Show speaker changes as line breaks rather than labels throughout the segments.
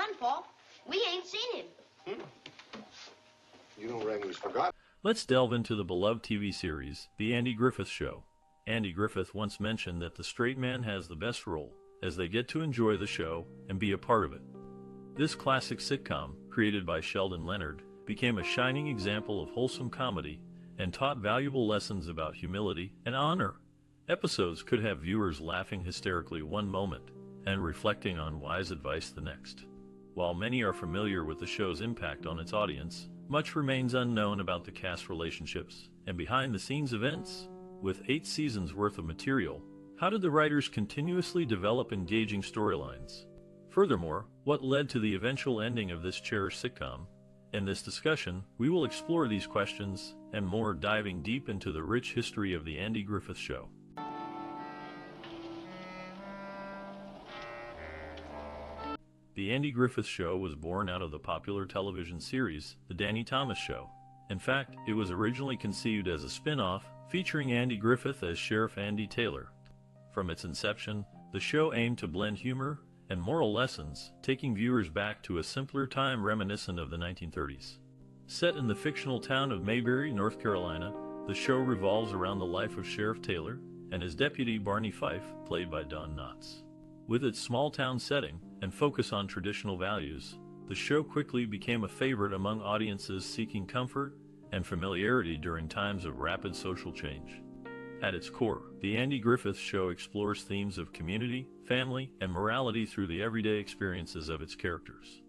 done for. We ain't seen him.
You don't reckon he's forgotten?
Let's delve into the beloved TV series, The Andy Griffith Show. Andy Griffith once mentioned that the straight man has the best role, as they get to enjoy the show and be a part of it. This classic sitcom, created by Sheldon Leonard, became a shining example of wholesome comedy and taught valuable lessons about humility and honor. Episodes could have viewers laughing hysterically one moment and reflecting on wise advice the next. While many are familiar with the show's impact on its audience, much remains unknown about the cast relationships and behind-the-scenes events. With 8 seasons worth of material, how did the writers continuously develop engaging storylines? Furthermore, what led to the eventual ending of this cherished sitcom? In this discussion, we will explore these questions and more, diving deep into the rich history of The Andy Griffith Show. The Andy Griffith Show was born out of the popular television series, The Danny Thomas Show. In fact, it was originally conceived as a spin-off featuring Andy Griffith as Sheriff Andy Taylor. From its inception, the show aimed to blend humor and moral lessons, taking viewers back to a simpler time reminiscent of the 1930s. Set in the fictional town of Mayberry, North Carolina, the show revolves around the life of Sheriff Taylor and his deputy Barney Fife, played by Don Knotts. With its small-town setting and focus on traditional values, the show quickly became a favorite among audiences seeking comfort and familiarity during times of rapid social change. At its core, The Andy Griffith Show explores themes of community, family, and morality through the everyday experiences of its characters.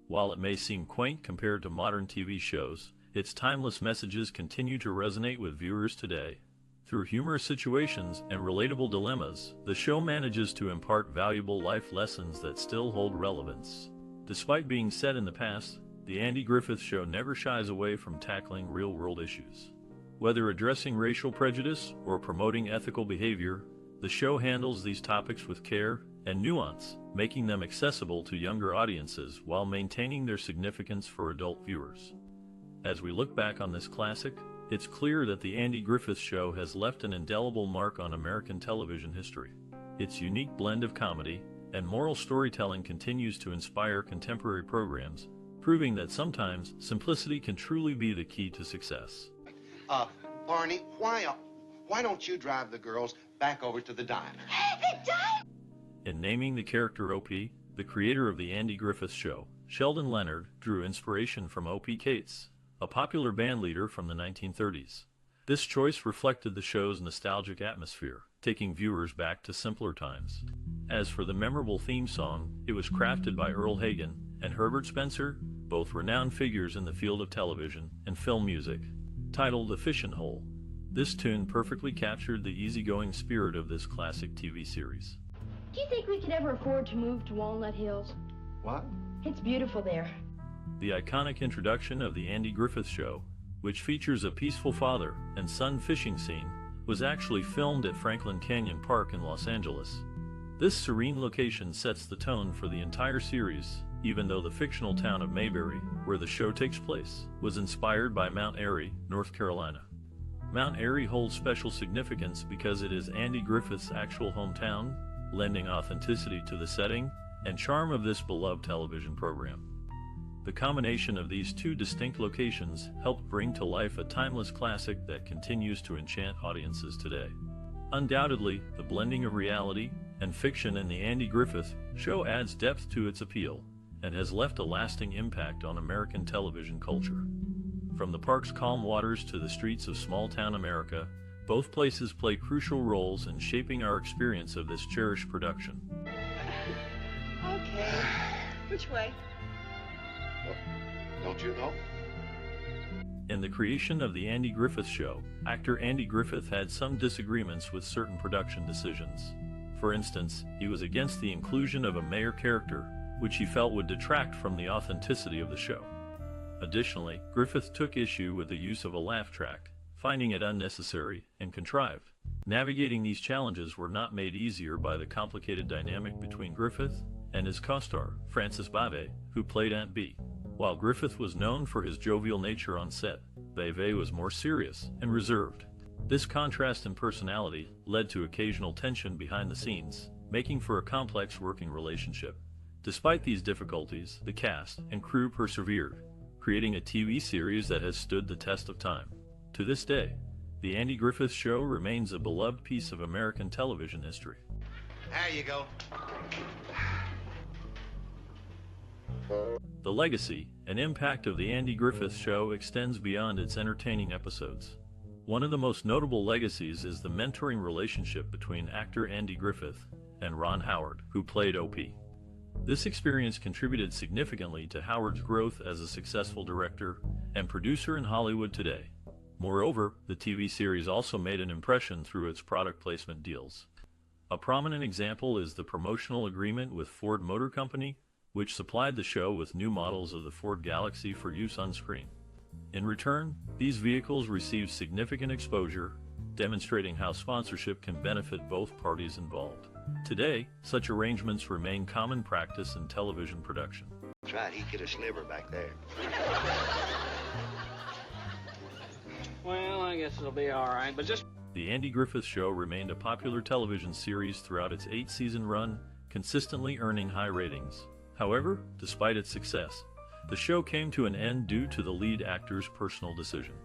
While it may seem quaint compared to modern TV shows, its timeless messages continue to resonate with viewers today. Through humorous situations and relatable dilemmas, the show manages to impart valuable life lessons that still hold relevance. Despite being set in the past, The Andy Griffith Show never shies away from tackling real-world issues. Whether addressing racial prejudice or promoting ethical behavior, the show handles these topics with care and nuance, making them accessible to younger audiences while maintaining their significance for adult viewers. As we look back on this classic, it's clear that The Andy Griffith Show has left an indelible mark on American television history. Its unique blend of comedy and moral storytelling continues to inspire contemporary programs, proving that sometimes simplicity can truly be the key to success.
Barney, why don't you drive the girls back over to the diner?
The diner?
In naming the character O.P., the creator of The Andy Griffith Show, Sheldon Leonard, drew inspiration from O.P. Cates, a popular band leader from the 1930s. This choice reflected the show's nostalgic atmosphere, taking viewers back to simpler times. As for the memorable theme song, it was crafted by Earl Hagen and Herbert Spencer, both renowned figures in the field of television and film music. Titled The Fishin' Hole, this tune perfectly captured the easygoing spirit of this classic TV series.
Do you think we could ever afford to move to Walnut Hills?
What?
It's beautiful there.
The iconic introduction of The Andy Griffith Show, which features a peaceful father and son fishing scene, was actually filmed at Franklin Canyon Park in Los Angeles. This serene location sets the tone for the entire series, even though the fictional town of Mayberry, where the show takes place, was inspired by Mount Airy, North Carolina. Mount Airy holds special significance because it is Andy Griffith's actual hometown, lending authenticity to the setting and charm of this beloved television program. The combination of these two distinct locations helped bring to life a timeless classic that continues to enchant audiences today. Undoubtedly, the blending of reality and fiction in The Andy Griffith Show adds depth to its appeal and has left a lasting impact on American television culture. From the park's calm waters to the streets of small-town America, both places play crucial roles in shaping our experience of this cherished production.
Okay. Which way?
Well, don't you know?
In the creation of The Andy Griffith Show, actor Andy Griffith had some disagreements with certain production decisions. For instance, he was against the inclusion of a mayor character, which he felt would detract from the authenticity of the show. Additionally, Griffith took issue with the use of a laugh track, finding it unnecessary and contrived. Navigating these challenges were not made easier by the complicated dynamic between Griffith and his co-star, Frances Bavay, who played Aunt Bee. While Griffith was known for his jovial nature on set, Bavay was more serious and reserved. This contrast in personality led to occasional tension behind the scenes, making for a complex working relationship. Despite these difficulties, the cast and crew persevered, creating a TV series that has stood the test of time. To this day, The Andy Griffith Show remains a beloved piece of American television history.
There you go.
The legacy and impact of The Andy Griffith Show extends beyond its entertaining episodes. One of the most notable legacies is the mentoring relationship between actor Andy Griffith and Ron Howard, who played Opie. This experience contributed significantly to Howard's growth as a successful director and producer in Hollywood today. Moreover, the TV series also made an impression through its product placement deals. A prominent example is the promotional agreement with Ford Motor Company, which supplied the show with new models of the Ford Galaxy for use on screen. In return, these vehicles received significant exposure, demonstrating how sponsorship can benefit both parties involved. Today, such arrangements remain common practice in television production.
That's right, he'd get a sliver back there.
Well, I guess it'll be all right, but just...
The Andy Griffith Show remained a popular television series throughout its 8-season run, consistently earning high ratings. However, despite its success, the show came to an end due to the lead actor's personal decision.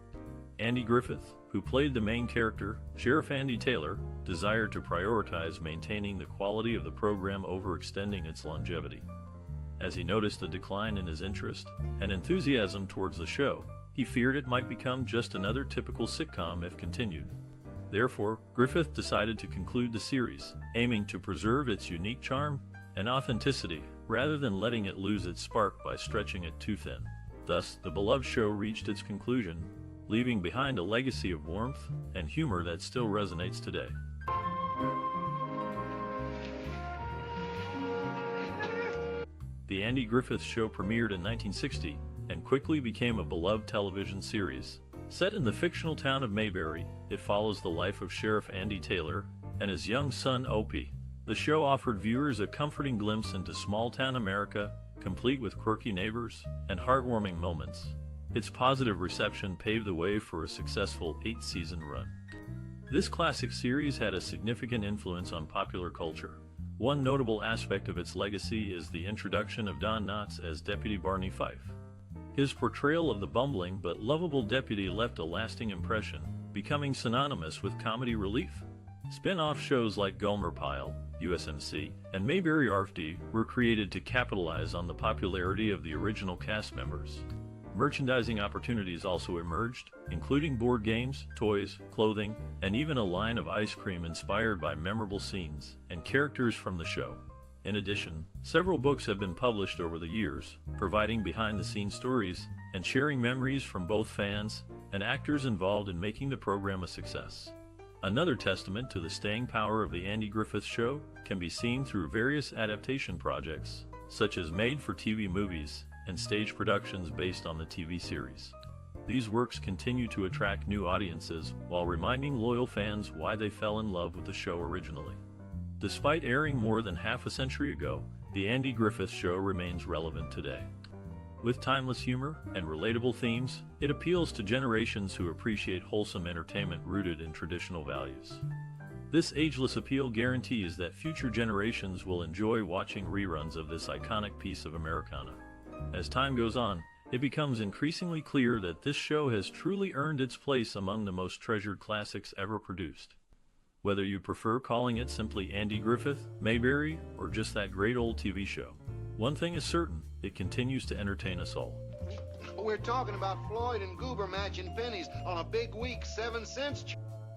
Andy Griffith, who played the main character, Sheriff Andy Taylor, desired to prioritize maintaining the quality of the program over extending its longevity. As he noticed a decline in his interest and enthusiasm towards the show, he feared it might become just another typical sitcom if continued. Therefore, Griffith decided to conclude the series, aiming to preserve its unique charm and authenticity rather than letting it lose its spark by stretching it too thin. Thus, the beloved show reached its conclusion, leaving behind a legacy of warmth and humor that still resonates today. The Andy Griffith Show premiered in 1960 and quickly became a beloved television series. Set in the fictional town of Mayberry, it follows the life of Sheriff Andy Taylor and his young son Opie. The show offered viewers a comforting glimpse into small-town America, complete with quirky neighbors and heartwarming moments. Its positive reception paved the way for a successful 8-season run. This classic series had a significant influence on popular culture. One notable aspect of its legacy is the introduction of Don Knotts as Deputy Barney Fife. His portrayal of the bumbling but lovable deputy left a lasting impression, becoming synonymous with comedy relief. Spin-off shows like Gomer Pyle, USMC, and Mayberry RFD were created to capitalize on the popularity of the original cast members. Merchandising opportunities also emerged, including board games, toys, clothing, and even a line of ice cream inspired by memorable scenes and characters from the show. In addition, several books have been published over the years, providing behind-the-scenes stories and sharing memories from both fans and actors involved in making the program a success. Another testament to the staying power of the Andy Griffith Show can be seen through various adaptation projects, such as made-for-TV movies and stage productions based on the TV series. These works continue to attract new audiences while reminding loyal fans why they fell in love with the show originally. Despite airing more than half a century ago, the Andy Griffith Show remains relevant today. With timeless humor and relatable themes, it appeals to generations who appreciate wholesome entertainment rooted in traditional values. This ageless appeal guarantees that future generations will enjoy watching reruns of this iconic piece of Americana. As time goes on, it becomes increasingly clear that this show has truly earned its place among the most treasured classics ever produced. Whether you prefer calling it simply Andy Griffith, Mayberry, or just that great old TV show, one thing is certain, it continues to entertain us all.
We're talking about Floyd and Goober matching pennies on a big week 7 cents.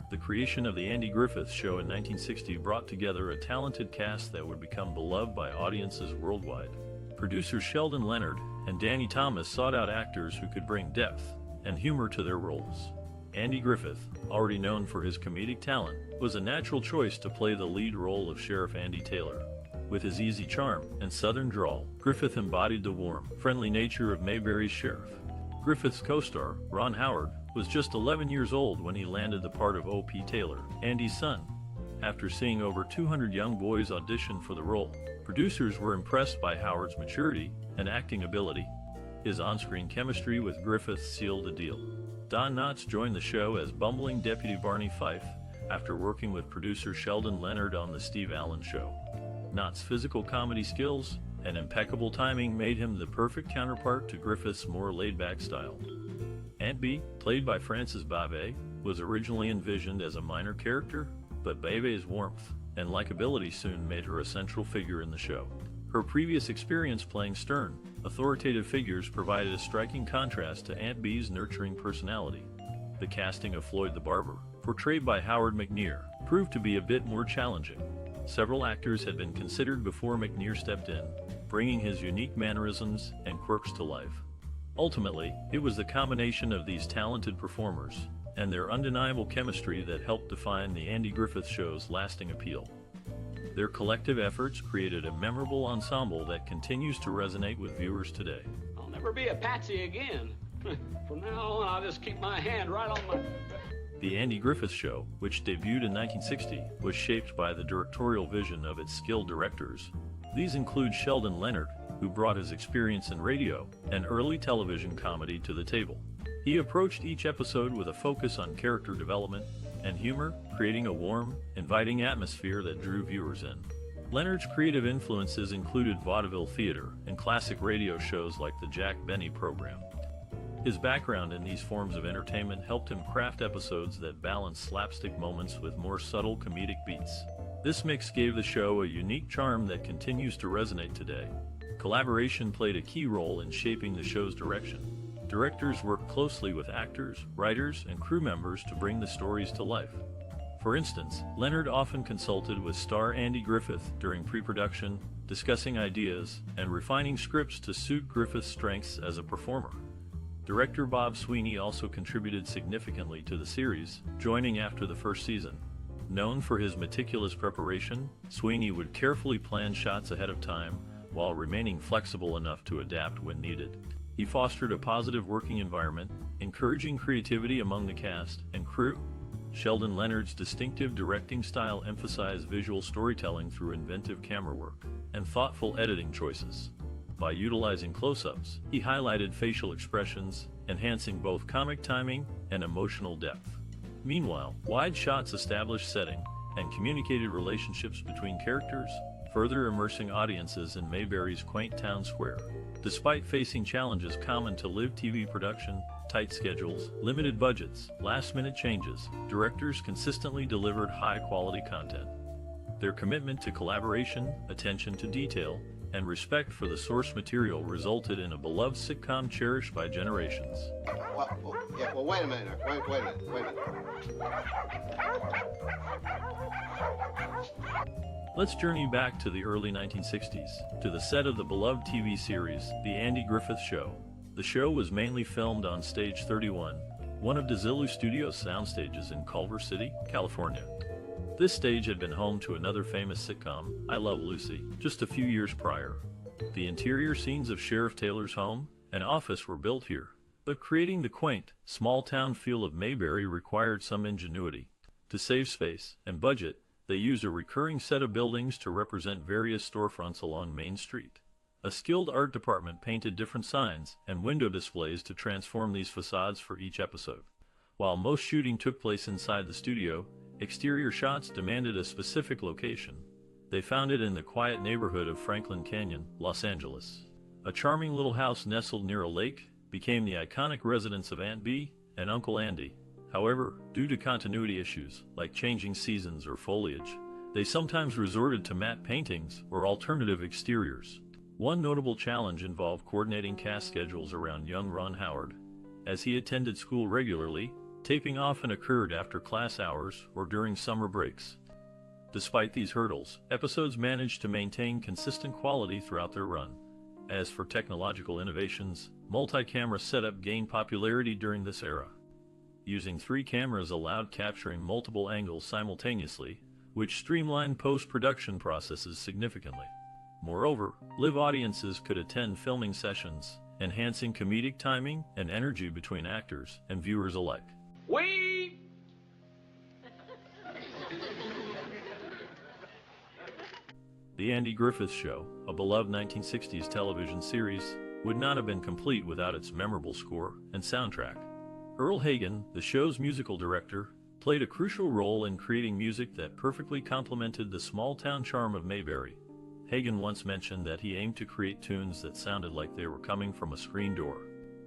The creation of the Andy Griffith Show in 1960 brought together a talented cast that would become beloved by audiences worldwide. Producers Sheldon Leonard and Danny Thomas sought out actors who could bring depth and humor to their roles. Andy Griffith, already known for his comedic talent, was a natural choice to play the lead role of Sheriff Andy Taylor. With his easy charm and southern drawl, Griffith embodied the warm, friendly nature of Mayberry's sheriff. Griffith's co-star, Ron Howard, was just 11 years old when he landed the part of O.P. Taylor, Andy's son. After seeing over 200 young boys audition for the role, producers were impressed by Howard's maturity and acting ability. His on-screen chemistry with Griffith sealed the deal. Don Knotts joined the show as bumbling Deputy Barney Fife after working with producer Sheldon Leonard on The Steve Allen Show. Knotts' physical comedy skills and impeccable timing made him the perfect counterpart to Griffith's more laid-back style. Aunt Bee, played by Frances Bavay, was originally envisioned as a minor character, but Bavay's warmth and likability soon made her a central figure in the show. Her previous experience playing stern, authoritative figures provided a striking contrast to Aunt Bee's nurturing personality. The casting of Floyd the Barber, portrayed by Howard McNear, proved to be a bit more challenging. Several actors had been considered before McNear stepped in, bringing his unique mannerisms and quirks to life. Ultimately, it was the combination of these talented performers and their undeniable chemistry that helped define the Andy Griffith Show's lasting appeal. Their collective efforts created a memorable ensemble that continues to resonate with viewers today.
I'll never be a patsy again. From now on, I'll just keep my hand right on my...
The Andy Griffith Show, which debuted in 1960, was shaped by the directorial vision of its skilled directors. These include Sheldon Leonard, who brought his experience in radio and early television comedy to the table. He approached each episode with a focus on character development and humor, creating a warm, inviting atmosphere that drew viewers in. Leonard's creative influences included vaudeville theater and classic radio shows like the Jack Benny program. His background in these forms of entertainment helped him craft episodes that balanced slapstick moments with more subtle comedic beats. This mix gave the show a unique charm that continues to resonate today. Collaboration played a key role in shaping the show's direction. Directors worked closely with actors, writers, and crew members to bring the stories to life. For instance, Leonard often consulted with star Andy Griffith during pre-production, discussing ideas and refining scripts to suit Griffith's strengths as a performer. Director Bob Sweeney also contributed significantly to the series, joining after the first season. Known for his meticulous preparation, Sweeney would carefully plan shots ahead of time while remaining flexible enough to adapt when needed. He fostered a positive working environment, encouraging creativity among the cast and crew. Sheldon Leonard's distinctive directing style emphasized visual storytelling through inventive camera work and thoughtful editing choices. By utilizing close-ups, he highlighted facial expressions, enhancing both comic timing and emotional depth. Meanwhile, wide shots established setting and communicated relationships between characters, further immersing audiences in Mayberry's quaint town square. Despite facing challenges common to live TV production, tight schedules, limited budgets, last-minute changes, directors consistently delivered high-quality content. Their commitment to collaboration, attention to detail, and respect for the source material resulted in a beloved sitcom cherished by generations.
Well, wait a minute. Wait a minute.
Let's journey back to the early 1960s, to the set of the beloved TV series, The Andy Griffith Show. The show was mainly filmed on Stage 31, one of DeZillu Studios soundstages in Culver City, California. This stage had been home to another famous sitcom, I Love Lucy, just a few years prior. The interior scenes of Sheriff Taylor's home and office were built here, but creating the quaint, small-town feel of Mayberry required some ingenuity. To save space and budget, they used a recurring set of buildings to represent various storefronts along Main Street. A skilled art department painted different signs and window displays to transform these facades for each episode. While most shooting took place inside the studio, exterior shots demanded a specific location. They found it in the quiet neighborhood of Franklin Canyon, Los Angeles. A charming little house nestled near a lake became the iconic residence of Aunt Bee and Uncle Andy. However, due to continuity issues, like changing seasons or foliage, they sometimes resorted to matte paintings or alternative exteriors. One notable challenge involved coordinating cast schedules around young Ron Howard. As he attended school regularly, taping often occurred after class hours or during summer breaks. Despite these hurdles, episodes managed to maintain consistent quality throughout their run. As for technological innovations, multi-camera setup gained popularity during this era. Using 3 cameras allowed capturing multiple angles simultaneously, which streamlined post-production processes significantly. Moreover, live audiences could attend filming sessions, enhancing comedic timing and energy between actors and viewers alike. The Andy Griffith Show, a beloved 1960s television series, would not have been complete without its memorable score and soundtrack. Earl Hagen, the show's musical director, played a crucial role in creating music that perfectly complemented the small-town charm of Mayberry. Hagen once mentioned that he aimed to create tunes that sounded like they were coming from a screen door.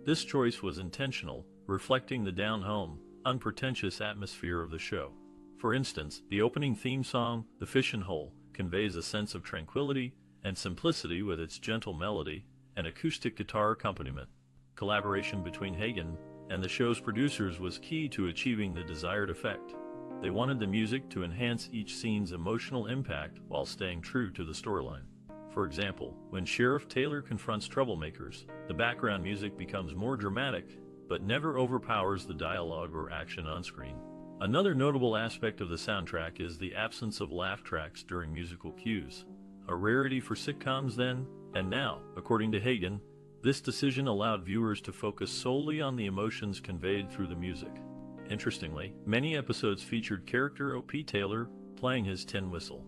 This choice was intentional, reflecting the down-home, unpretentious atmosphere of the show. For instance, the opening theme song, The Fishin' Hole, conveys a sense of tranquility and simplicity with its gentle melody and acoustic guitar accompaniment. Collaboration between Hagen and the show's producers was key to achieving the desired effect. They wanted the music to enhance each scene's emotional impact while staying true to the storyline. For example, when Sheriff Taylor confronts troublemakers, the background music becomes more dramatic, but never overpowers the dialogue or action on screen. Another notable aspect of the soundtrack is the absence of laugh tracks during musical cues, a rarity for sitcoms then and now. According to Hagen, this decision allowed viewers to focus solely on the emotions conveyed through the music. Interestingly, many episodes featured character O.P. Taylor playing his tin whistle.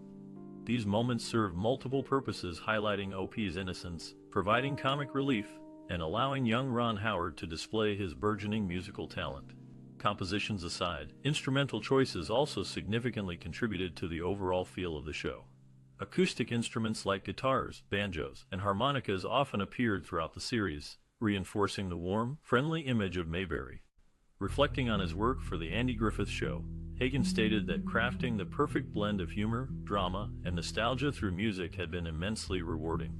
These moments served multiple purposes, highlighting O.P.'s innocence, providing comic relief, and allowing young Ron Howard to display his burgeoning musical talent. Compositions aside, instrumental choices also significantly contributed to the overall feel of the show. Acoustic instruments like guitars, banjos, and harmonicas often appeared throughout the series, reinforcing the warm, friendly image of Mayberry. Reflecting on his work for the Andy Griffith Show, Hagen stated that crafting the perfect blend of humor, drama, and nostalgia through music had been immensely rewarding.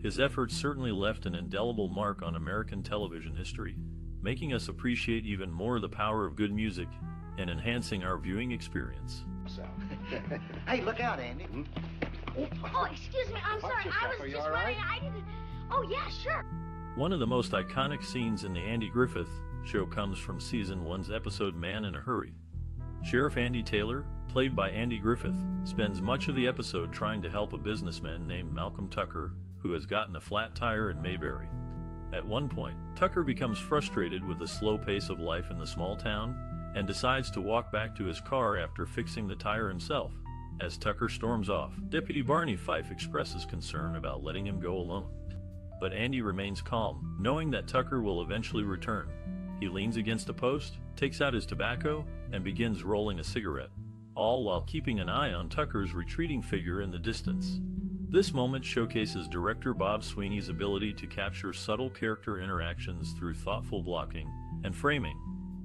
His efforts certainly left an indelible mark on American television history, making us appreciate even more the power of good music and enhancing our viewing experience.
So, hey, look out, Andy.
Oh, excuse me. I'm sorry. I was just running. I didn't. Oh, yeah, sure.
One of the most iconic scenes in the Andy Griffith Show comes from Season 1's episode Man in a Hurry. Sheriff Andy Taylor, played by Andy Griffith, spends much of the episode trying to help a businessman named Malcolm Tucker, who has gotten a flat tire in Mayberry. At one point, Tucker becomes frustrated with the slow pace of life in the small town and decides to walk back to his car after fixing the tire himself. As Tucker storms off, Deputy Barney Fife expresses concern about letting him go alone. But Andy remains calm, knowing that Tucker will eventually return. He leans against a post, takes out his tobacco, and begins rolling a cigarette, all while keeping an eye on Tucker's retreating figure in the distance. This moment showcases director Bob Sweeney's ability to capture subtle character interactions through thoughtful blocking and framing.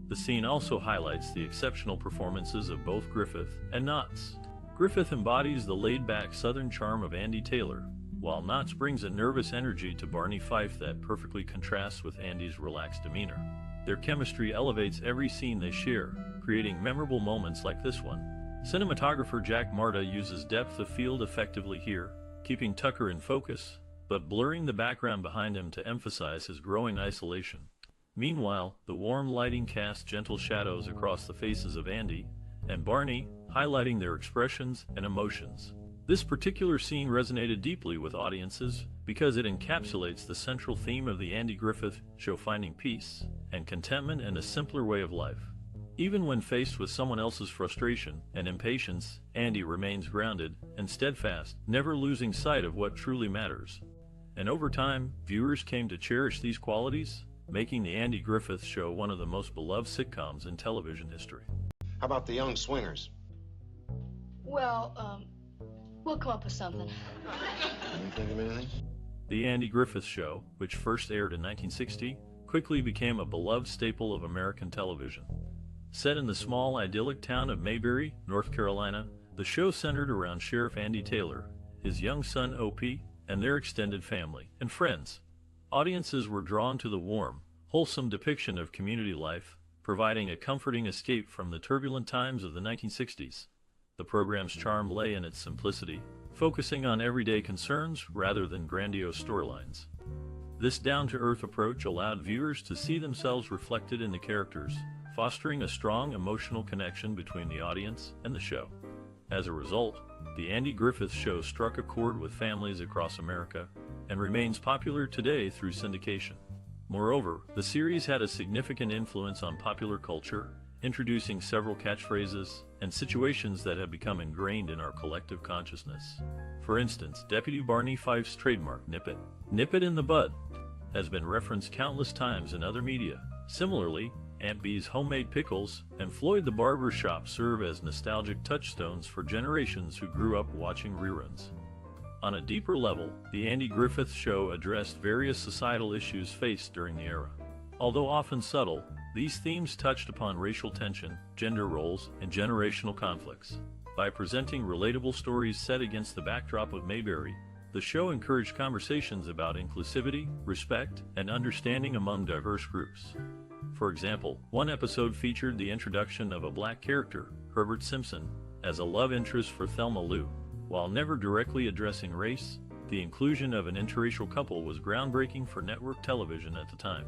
The scene also highlights the exceptional performances of both Griffith and Knotts. Griffith embodies the laid-back Southern charm of Andy Taylor, while Knotts brings a nervous energy to Barney Fife that perfectly contrasts with Andy's relaxed demeanor. Their chemistry elevates every scene they share, creating memorable moments like this one. Cinematographer Jack Marta uses depth of field effectively here, keeping Tucker in focus, but blurring the background behind him to emphasize his growing isolation. Meanwhile, the warm lighting casts gentle shadows across the faces of Andy and Barney, highlighting their expressions and emotions. This particular scene resonated deeply with audiences because it encapsulates the central theme of the Andy Griffith Show: finding peace and contentment in a simpler way of life. Even when faced with someone else's frustration and impatience, Andy remains grounded and steadfast, never losing sight of what truly matters. And over time, viewers came to cherish these qualities, making the Andy Griffith Show one of the most beloved sitcoms in television history.
How about the young swingers?
Well, we'll come up with something.
Can you think of anything?
The Andy Griffith Show, which first aired in 1960, quickly became a beloved staple of American television. Set in the small, idyllic town of Mayberry, North Carolina, the show centered around Sheriff Andy Taylor, his young son O.P., and their extended family and friends. Audiences were drawn to the warm, wholesome depiction of community life, providing a comforting escape from the turbulent times of the 1960s. The program's charm lay in its simplicity, focusing on everyday concerns rather than grandiose storylines. This down-to-earth approach allowed viewers to see themselves reflected in the characters, fostering a strong emotional connection between the audience and the show. As a result, the Andy Griffith Show struck a chord with families across America and remains popular today through syndication. Moreover, the series had a significant influence on popular culture, introducing several catchphrases and situations that have become ingrained in our collective consciousness. For instance, Deputy Barney Fife's trademark "nip it in the bud," has been referenced countless times in other media. Similarly, Aunt Bee's homemade pickles and Floyd the Barber Shop serve as nostalgic touchstones for generations who grew up watching reruns. On a deeper level, the Andy Griffith Show addressed various societal issues faced during the era. Although often subtle, these themes touched upon racial tension, gender roles, and generational conflicts. By presenting relatable stories set against the backdrop of Mayberry, the show encouraged conversations about inclusivity, respect, and understanding among diverse groups. For example, one episode featured the introduction of a black character, Herbert Simpson, as a love interest for Thelma Lou. While never directly addressing race, the inclusion of an interracial couple was groundbreaking for network television at the time.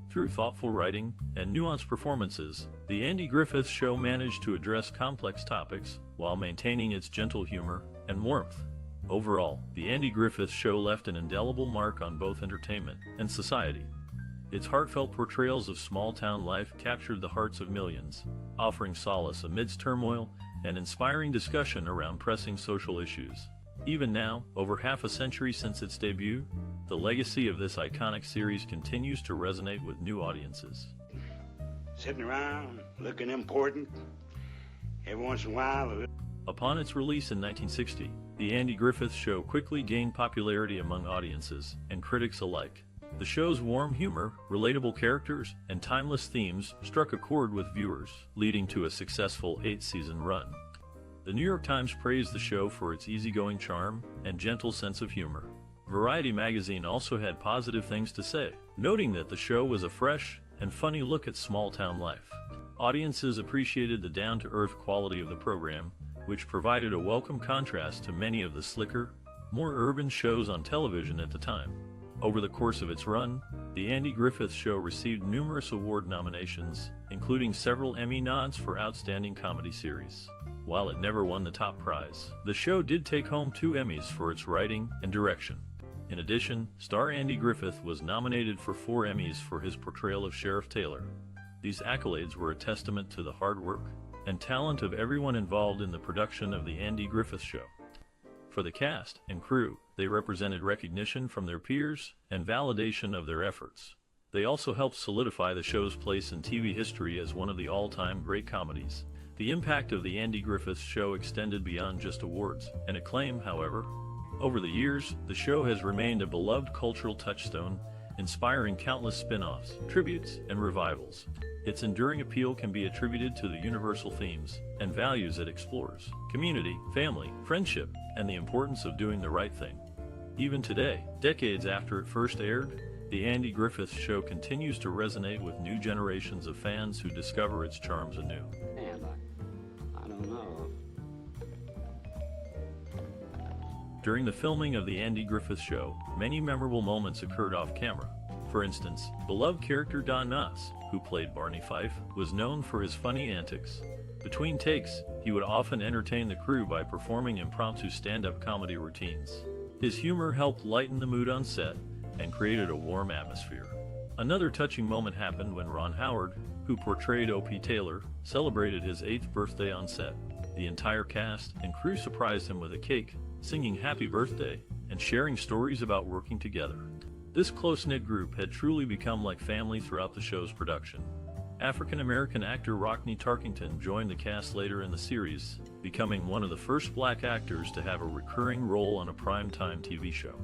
Through thoughtful writing and nuanced performances, the Andy Griffith Show managed to address complex topics while maintaining its gentle humor and warmth. Overall, the Andy Griffith Show left an indelible mark on both entertainment and society. Its heartfelt portrayals of small-town life captured the hearts of millions, offering solace amidst turmoil and inspiring discussion around pressing social issues. Even now, over half a century since its debut, the legacy of this iconic series continues to resonate with new audiences.
Sitting around, looking important. Every once in a while...
Upon its release in 1960, the Andy Griffith Show quickly gained popularity among audiences and critics alike. The show's warm humor, relatable characters, and timeless themes struck a chord with viewers, leading to a successful 8-season run. The New York Times praised the show for its easygoing charm and gentle sense of humor. Variety magazine also had positive things to say, noting that the show was a fresh and funny look at small-town life. Audiences appreciated the down-to-earth quality of the program, which provided a welcome contrast to many of the slicker, more urban shows on television at the time. Over the course of its run, the Andy Griffith Show received numerous award nominations, including several Emmy nods for Outstanding Comedy Series. While it never won the top prize, the show did take home 2 Emmys for its writing and direction. In addition, star Andy Griffith was nominated for 4 Emmys for his portrayal of Sheriff Taylor. These accolades were a testament to the hard work and talent of everyone involved in the production of the Andy Griffith Show. For the cast and crew, they represented recognition from their peers and validation of their efforts. They also helped solidify the show's place in TV history as one of the all-time great comedies. The impact of the Andy Griffith Show extended beyond just awards and acclaim, however. Over the years, the show has remained a beloved cultural touchstone, inspiring countless spin-offs, tributes, and revivals. Its enduring appeal can be attributed to the universal themes and values it explores: community, family, friendship, and the importance of doing the right thing. Even today, decades after it first aired, the Andy Griffith Show continues to resonate with new generations of fans who discover its charms anew.
And I don't know.
During the filming of the Andy Griffith Show, many memorable moments occurred off-camera. For instance, beloved character Don Knotts, who played Barney Fife, was known for his funny antics. Between takes, he would often entertain the crew by performing impromptu stand-up comedy routines. His humor helped lighten the mood on set and created a warm atmosphere. Another touching moment happened when Ron Howard, who portrayed O.P. Taylor, celebrated his 8th birthday on set. The entire cast and crew surprised him with a cake, singing happy birthday, and sharing stories about working together. This close-knit group had truly become like family throughout the show's production. African-American actor Rockne Tarkington joined the cast later in the series, becoming one of the first black actors to have a recurring role on a primetime TV show.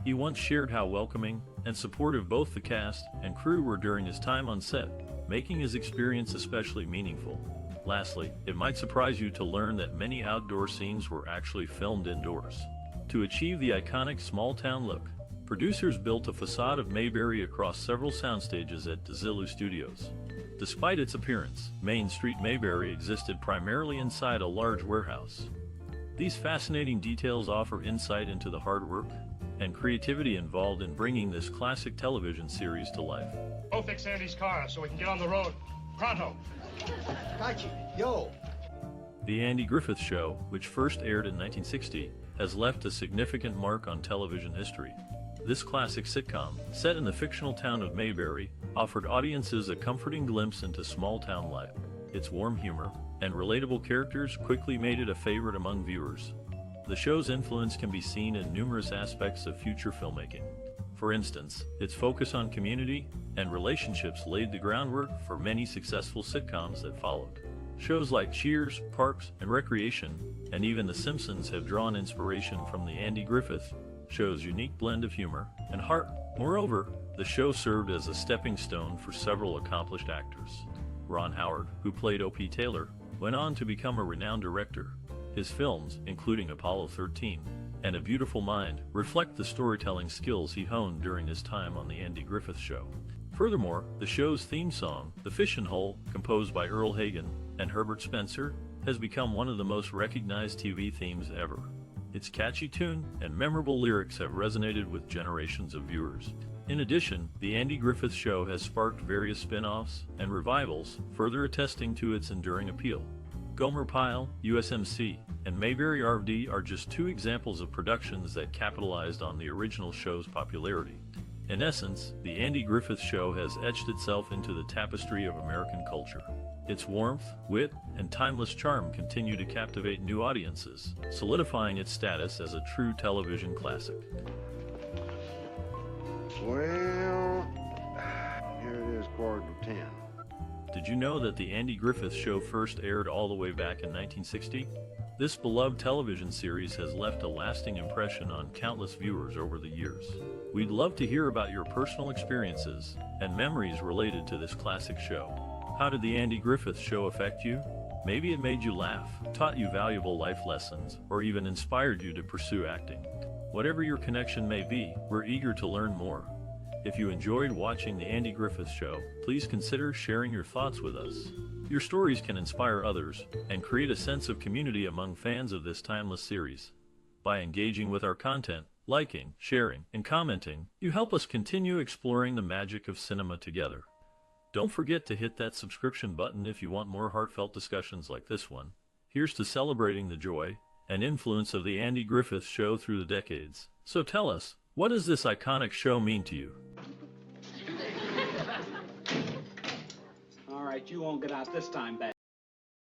He once shared how welcoming and supportive both the cast and crew were during his time on set, making his experience especially meaningful. Lastly, it might surprise you to learn that many outdoor scenes were actually filmed indoors. To achieve the iconic small-town look, producers built a facade of Mayberry across several soundstages at DeZillu Studios. Despite its appearance, Main Street Mayberry existed primarily inside a large warehouse. These fascinating details offer insight into the hard work and creativity involved in bringing this classic television series to life.
Go fix Andy's car so we can get on the road. Pronto.
Gotcha. Yo.
The Andy Griffith Show, which first aired in 1960, has left a significant mark on television history. This classic sitcom, set in the fictional town of Mayberry, offered audiences a comforting glimpse into small-town life. Its warm humor and relatable characters quickly made it a favorite among viewers. The show's influence can be seen in numerous aspects of future filmmaking. For instance, its focus on community and relationships laid the groundwork for many successful sitcoms that followed. Shows like Cheers, Parks and Recreation, and even The Simpsons have drawn inspiration from the Andy Griffith Show's unique blend of humor and heart. Moreover, the show served as a stepping stone for several accomplished actors. Ron Howard, who played O.P. Taylor, went on to become a renowned director. His films, including Apollo 13 and A Beautiful Mind, reflect the storytelling skills he honed during his time on The Andy Griffith Show. Furthermore, the show's theme song, The Fishin' Hole, composed by Earl Hagen and Herbert Spencer, has become one of the most recognized TV themes ever. Its catchy tune and memorable lyrics have resonated with generations of viewers. In addition, The Andy Griffith Show has sparked various spin-offs and revivals, further attesting to its enduring appeal. Gomer Pyle, USMC, and Mayberry RD are just two examples of productions that capitalized on the original show's popularity. In essence, The Andy Griffith Show has etched itself into the tapestry of American culture. Its warmth, wit, and timeless charm continue to captivate new audiences, solidifying its status as a true television classic.
Well, here it is, 9:45.
Did you know that The Andy Griffith Show first aired all the way back in 1960? This beloved television series has left a lasting impression on countless viewers over the years. We'd love to hear about your personal experiences and memories related to this classic show. How did The Andy Griffith Show affect you? Maybe it made you laugh, taught you valuable life lessons, or even inspired you to pursue acting. Whatever your connection may be, we're eager to learn more. If you enjoyed watching The Andy Griffith Show, please consider sharing your thoughts with us. Your stories can inspire others and create a sense of community among fans of this timeless series. By engaging with our content, liking, sharing, and commenting, you help us continue exploring the magic of cinema together. Don't forget to hit that subscription button if you want more heartfelt discussions like this one. Here's to celebrating the joy and influence of The Andy Griffith Show through the decades. So tell us, what does this iconic show mean to you?
All right, you won't get out this time, Bat.